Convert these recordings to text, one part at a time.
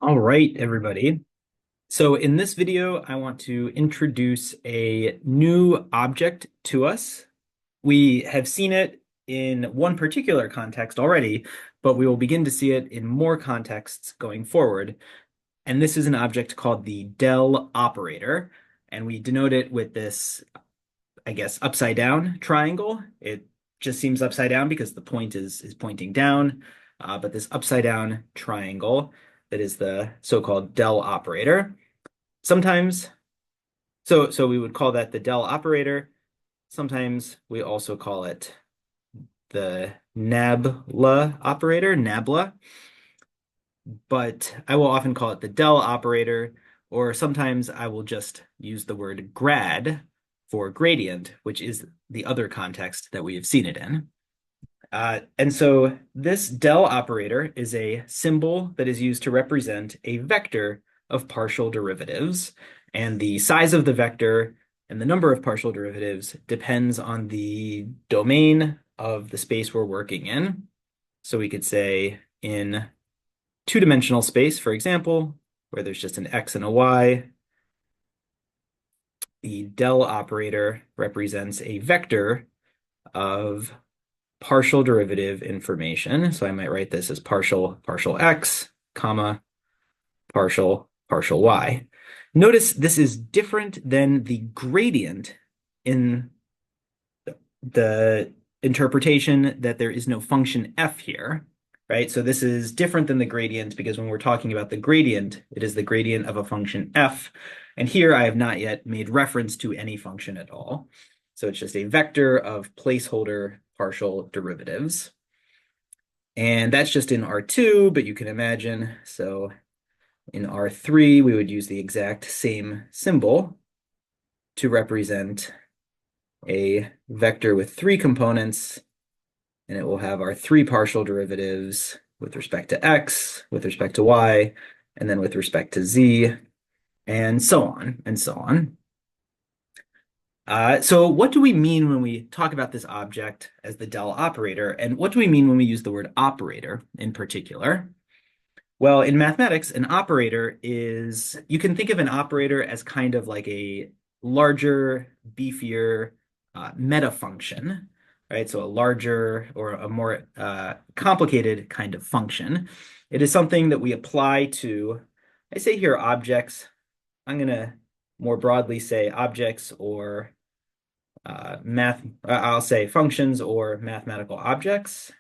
All right, everybody. So in this video, I want to introduce a new object to us. We have seen it in one particular context already, but we will begin to see it in more contexts going forward. And this is an object called the del operator, and we denote it with this, I guess, upside down triangle. It just seems upside down because the point is pointing down, but this upside down triangle that is the so-called del operator. Sometimes, so we would call that the del operator. Sometimes we also call it the nabla operator, nabla, but I will often call it the del operator, or sometimes I will just use the word grad for gradient, which is the other context that we have seen it in. And so this del operator is a symbol that is used to represent a vector of partial derivatives. And the size of the vector and the number of partial derivatives depends on the domain of the space we're working in. So we could say in two-dimensional space, for example, where there's just an x and a y, the del operator represents a vector of partial derivative information. So I might write this as partial x, comma, partial y. Notice this is different than the gradient in the interpretation that there is no function f here, right? So this is different than the gradient because when we're talking about the gradient, it is the gradient of a function f. And here I have not yet made reference to any function at all. So it's just a vector of placeholder partial derivatives. And that's just in R2, but you can imagine, so in R3, we would use the exact same symbol to represent a vector with three components, and it will have our three partial derivatives with respect to x, with respect to y, and then with respect to z, and so on, and so on. So what do we mean when we talk about this object as the del operator, and what do we mean when we use the word operator in particular? Well, in mathematics, an operator is, you can think of an operator as kind of like a larger, beefier meta function, right? So a larger or a more complicated kind of function. It is something that we apply to, I say here objects. I'm going to more broadly say objects or I'll say functions or mathematical objects.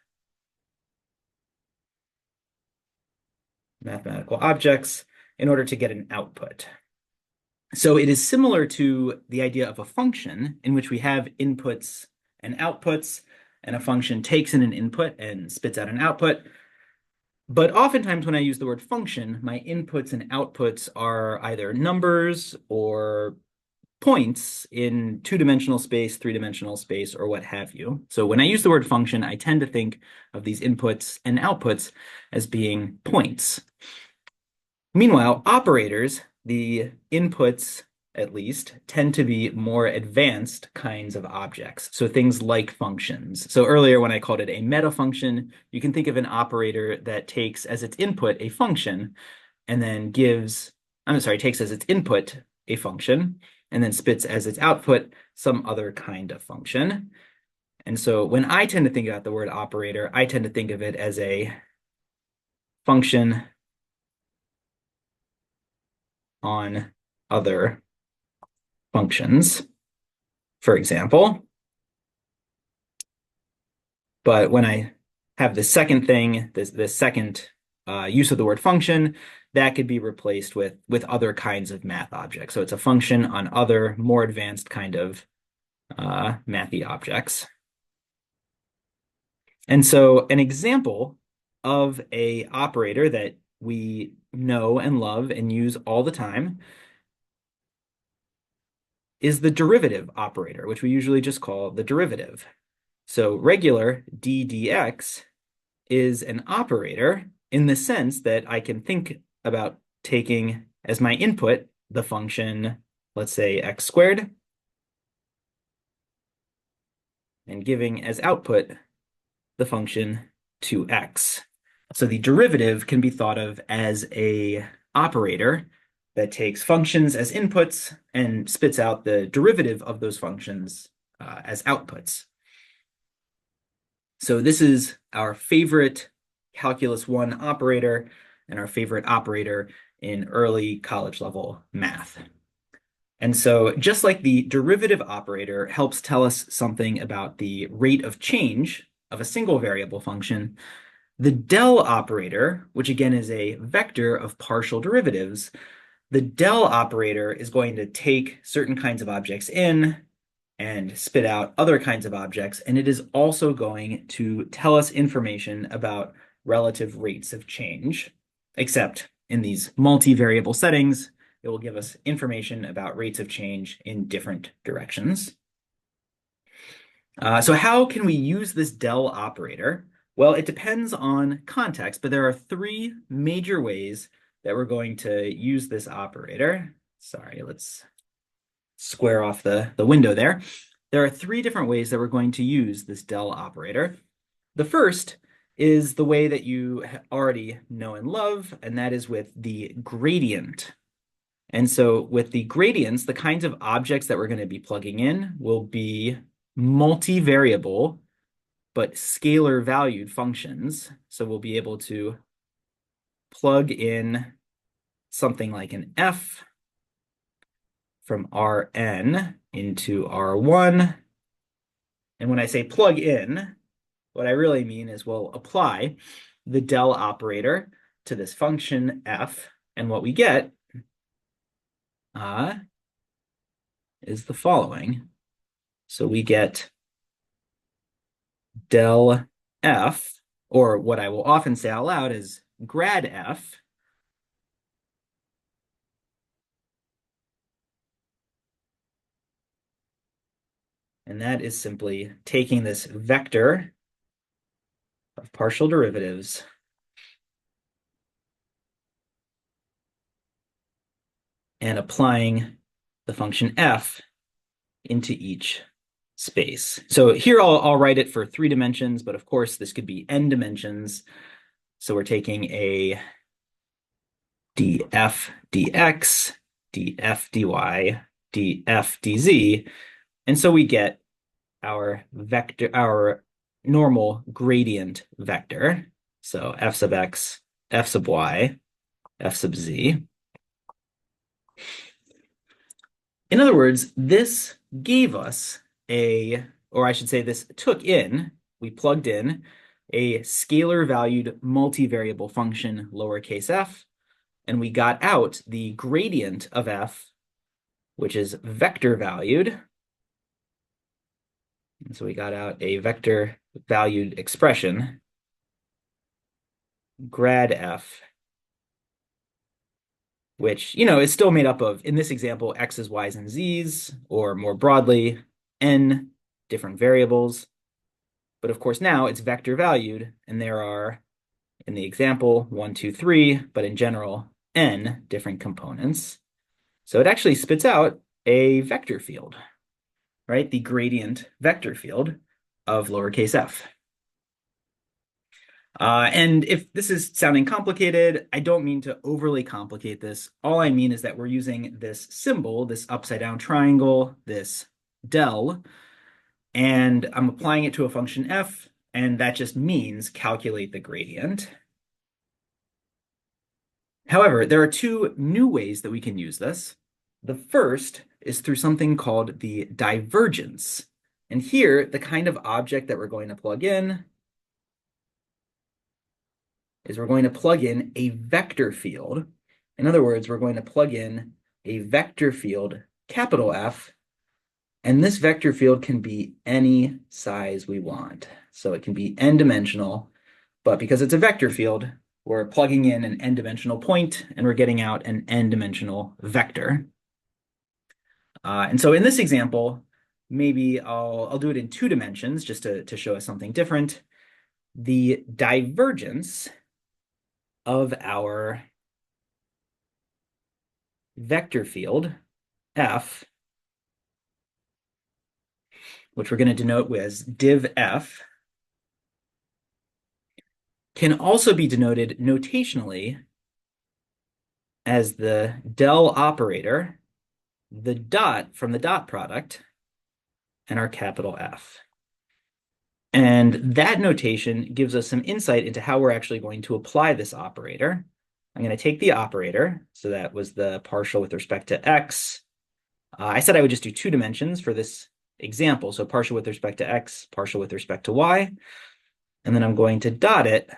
Mathematical objects in order to get an output. So it is similar to the idea of a function in which we have inputs and outputs, and a function takes in an input and spits out an output. But oftentimes when I use the word function, my inputs and outputs are either numbers or points in two-dimensional space, three-dimensional space, or what have you. So when I use the word function, I tend to think of these inputs and outputs as being points. Meanwhile, operators, the inputs at least, tend to be more advanced kinds of objects. So things like functions. So earlier when I called it a meta function, you can think of an operator that takes as its input a function and then takes as its input a function and then spits as its output some other kind of function. And so when I tend to think about the word operator, I tend to think of it as a function on other functions, for example. But when I have the second thing, this second use of the word function, that could be replaced with other kinds of math objects. So it's a function on other more advanced kind of mathy objects. And so an example of a operator that we know and love and use all the time is the derivative operator, which we usually just call the derivative. So regular d dx is an operator in the sense that I can think about taking as my input the function, let's say x squared, and giving as output the function 2x. So the derivative can be thought of as a operator that takes functions as inputs and spits out the derivative of those functions as outputs. So this is our favorite Calculus 1 operator and our favorite operator in early college level math. And so just like the derivative operator helps tell us something about the rate of change of a single variable function, the del operator, which again is a vector of partial derivatives, the del operator is going to take certain kinds of objects in and spit out other kinds of objects, and it is also going to tell us information about relative rates of change, except in these multivariable settings, it will give us information about rates of change in different directions. So how can we use this del operator? Well, it depends on context, but there are three major ways that we're going to use this operator. Sorry, let's square off the window there. There are three different ways that we're going to use this del operator. The first is the way that you already know and love, and that is with the gradient. And so with the gradients, the kinds of objects that we're going to be plugging in will be multivariable, but scalar valued functions. So we'll be able to plug in something like an f from Rn into R1. And when I say plug in, what I really mean is we'll apply the del operator to this function f, and what we get is the following. So we get del f, or what I will often say out loud is grad f, and that is simply taking this vector of partial derivatives and applying the function f into each space. So here I'll write it for 3 dimensions, but of course this could be n dimensions. So we're taking a df dx, df dy, df dz, and so we get our vector, our normal gradient vector. So f sub x, f sub y, f sub z. In other words, this gave us or I should say this took in, we plugged in a scalar valued multivariable function lowercase f, and we got out the gradient of f, which is vector valued. And so we got out a vector valued expression, grad f, which, is still made up of, in this example, x's, y's, and z's, or more broadly, n different variables. But of course, now it's vector valued, and there are, in the example, 1, 2, 3, but in general, n different components. So it actually spits out a vector field, right? The gradient vector field of lowercase f. And if this is sounding complicated, I don't mean to overly complicate this. All I mean is that we're using this symbol, this upside down triangle, this del, and I'm applying it to a function f, and that just means calculate the gradient. However, there are 2 new ways that we can use this. The first is through something called the divergence. And here, the kind of object that we're going to plug in is we're going to plug in a vector field. In other words, we're going to plug in a vector field, capital F, and this vector field can be any size we want. So it can be n-dimensional, but because it's a vector field, we're plugging in an n-dimensional point and we're getting out an n-dimensional vector. And so in this example, maybe I'll do it in 2 dimensions just to show us something different. The divergence of our vector field, f, which we're going to denote as div f, can also be denoted notationally as the del operator, the dot from the dot product, and our capital F. And that notation gives us some insight into how we're actually going to apply this operator. I'm going to take the operator, so that was the partial with respect to x. I said I would just do 2 dimensions for this example, so partial with respect to x, partial with respect to y. And then I'm going to dot it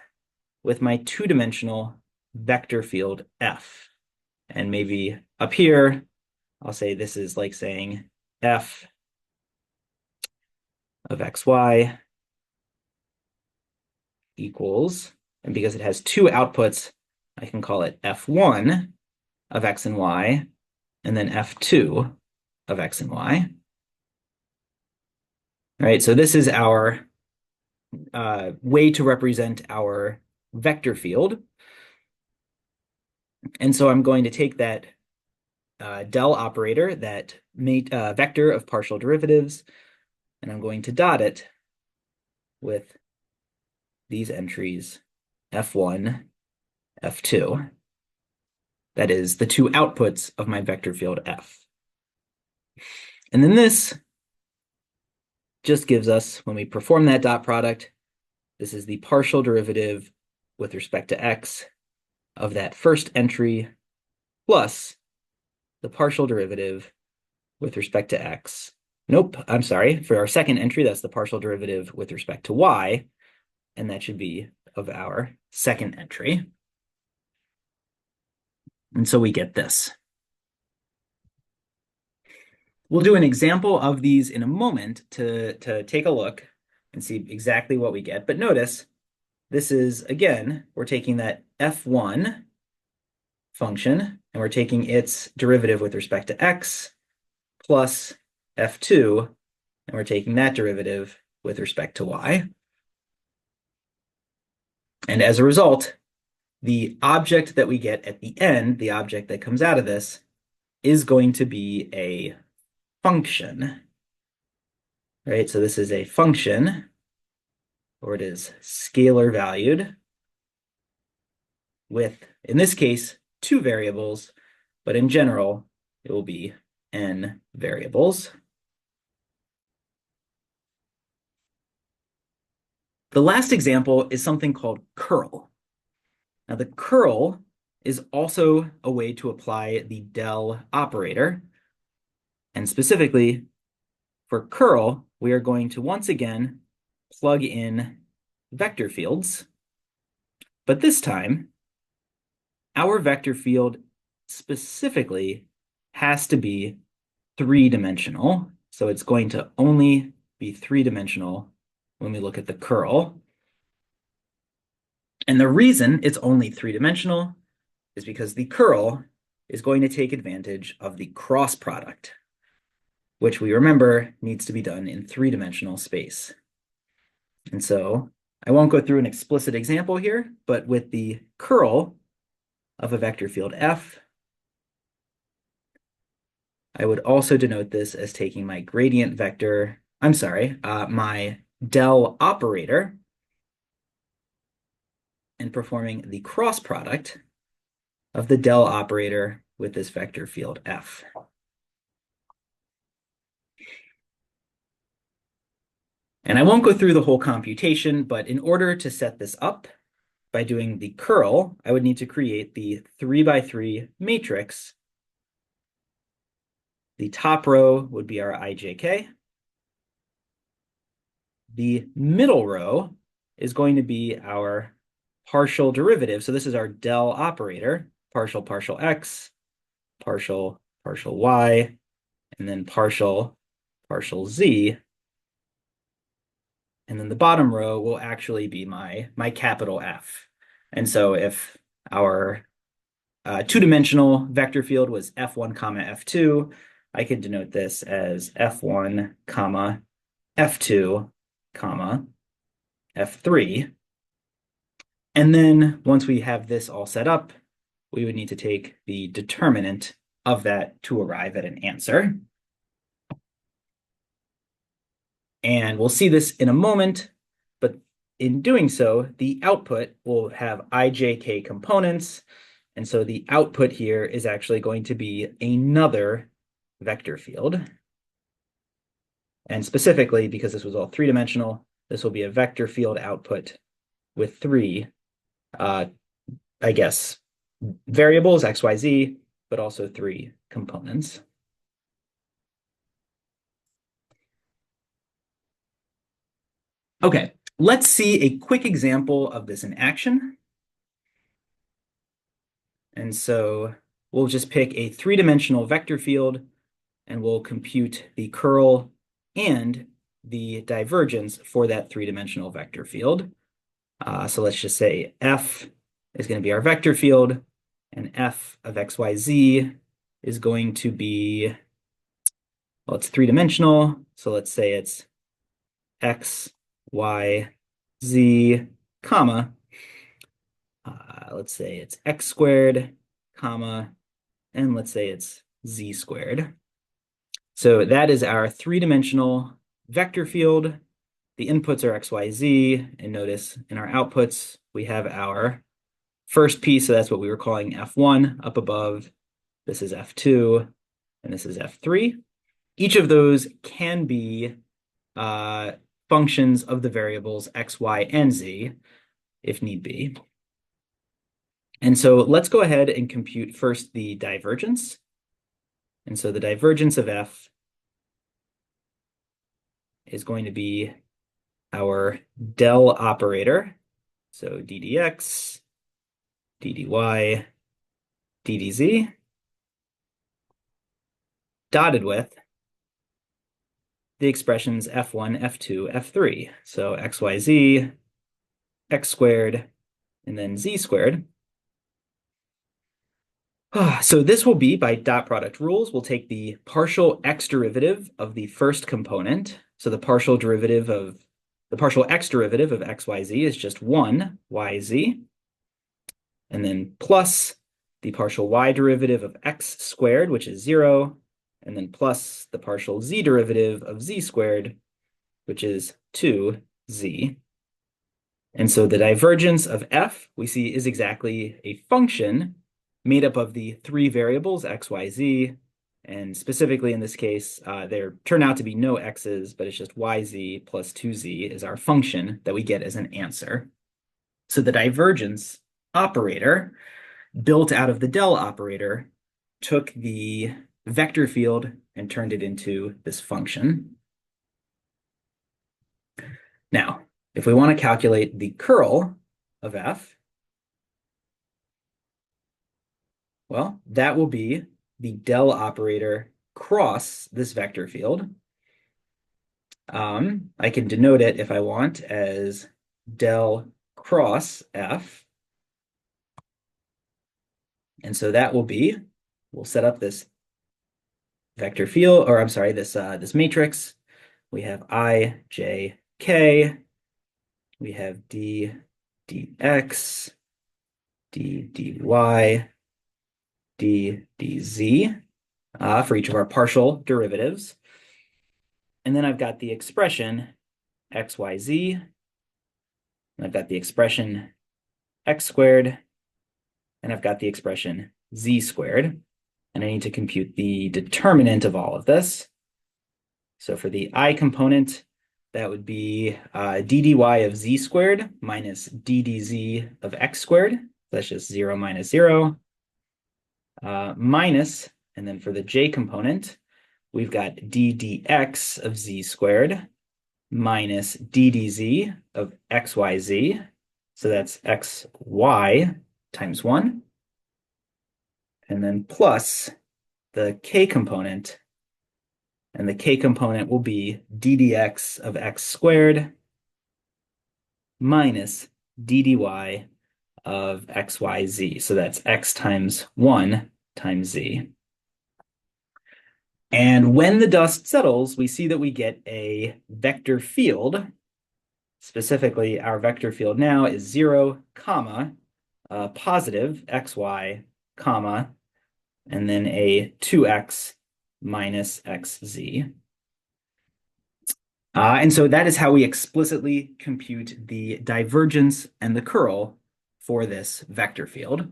with my 2-dimensional vector field F. And maybe up here, I'll say this is like saying F of xy equals, and because it has 2 outputs, I can call it F1 of x and y, and then F2 of x and y. All right, so this is our way to represent our vector field. And so I'm going to take that del operator, that vector of partial derivatives, and I'm going to dot it with these entries, F1, F2. That is the 2 outputs of my vector field F. And then this just gives us, when we perform that dot product, this is the partial derivative with respect to x of that first entry plus the partial derivative with respect to x. Nope, I'm sorry. For our second entry, that's the partial derivative with respect to y, and that should be of our second entry. And so we get this. We'll do an example of these in a moment to take a look and see exactly what we get. But notice, this is, again, we're taking that f1 function, and we're taking its derivative with respect to x plus f2, and we're taking that derivative with respect to y. And as a result, the object that we get at the end, the object that comes out of this, is going to be a function. Right? So this is a function, or it is scalar valued with, in this case, 2 variables, but in general, it will be n variables. The last example is something called curl. Now, the curl is also a way to apply the del operator. And specifically, for curl, we are going to once again plug in vector fields. But this time, our vector field specifically has to be 3-dimensional. So it's going to only be 3-dimensional when we look at the curl. And the reason it's only 3-dimensional is because the curl is going to take advantage of the cross product, which we remember needs to be done in 3-dimensional space. And so I won't go through an explicit example here, but with the curl of a vector field F, I would also denote this as taking my gradient vector, my del operator, and performing the cross product of the del operator with this vector field F. And I won't go through the whole computation, but in order to set this up by doing the curl, I would need to create the 3x3 matrix. The top row would be our ijk. The middle row is going to be our partial derivative. So this is our del operator, partial x, partial y, and then partial z. And then the bottom row will actually be my capital F. And so if our 2-dimensional vector field was f1 comma f2, I could denote this as f1 comma f2 comma f3. And then once we have this all set up, we would need to take the determinant of that to arrive at an answer. And we'll see this in a moment, but in doing so, the output will have ijk components. And so the output here is actually going to be another vector field. And specifically, because this was all three-dimensional, this will be a vector field output with three, I guess, variables, x, y, z, but also three components. Okay, let's see a quick example of this in action. And so we'll just pick a three-dimensional vector field and we'll compute the curl and the divergence for that three-dimensional vector field. So let's just say f is going to be our vector field, and f of xyz is going to be, well, it's three-dimensional, so let's say it's x, y, z, comma, let's say it's x squared, comma, and let's say it's z squared. So that is our three-dimensional vector field. The inputs are x, y, z, and notice in our outputs, we have our first piece, so that's what we were calling f1 up above. This is f2, and this is f3. Each of those can be functions of the variables x, y, and z, if need be. And so let's go ahead and compute first the divergence. And so the divergence of f is going to be our del operator. So ddx, ddy, ddz, dotted with the expressions f1, f2, f3. So xyz, x squared, and then z squared. So this will be, by dot product rules, we'll take the partial x derivative of the first component. So the partial x derivative of xyz is just 1 yz. And then plus the partial y derivative of x squared, which is 0. And then plus the partial z derivative of z squared, which is 2z. And so the divergence of f, we see, is exactly a function made up of the three variables, x, y, z. And specifically in this case, there turn out to be no x's, but it's just yz plus 2z is our function that we get as an answer. So the divergence operator, built out of the del operator, took the vector field and turned it into this function. Now, if we want to calculate the curl of f, well, that will be the del operator cross this vector field. I can denote it, if I want, as del cross f. And so that will be, we'll set up this vector field, or I'm sorry, this matrix. We have I, j, k. We have d, dx, d, dy, d, dz for each of our partial derivatives. And then I've got the expression x, y, z. And I've got the expression x squared. And I've got the expression z squared. And I need to compute the determinant of all of this. So for the I component, that would be ddy of z squared minus ddz of x squared. That's just 0 minus 0. Minus, and then for the j component, we've got ddx of z squared minus ddz of xyz. So that's xy times 1. And then plus the k component. And the k component will be ddx of x squared minus ddy of xyz. So that's x times 1 times z. And when the dust settles, we see that we get a vector field. Specifically, our vector field now is 0, comma, positive xy, comma, and then a 2x minus xz. And so that is how we explicitly compute the divergence and the curl for this vector field.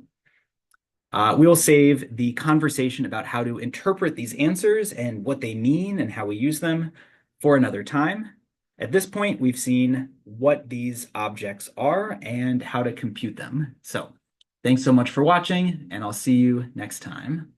We will save the conversation about how to interpret these answers and what they mean and how we use them for another time. At this point, we've seen what these objects are and how to compute them. So thanks so much for watching, and I'll see you next time.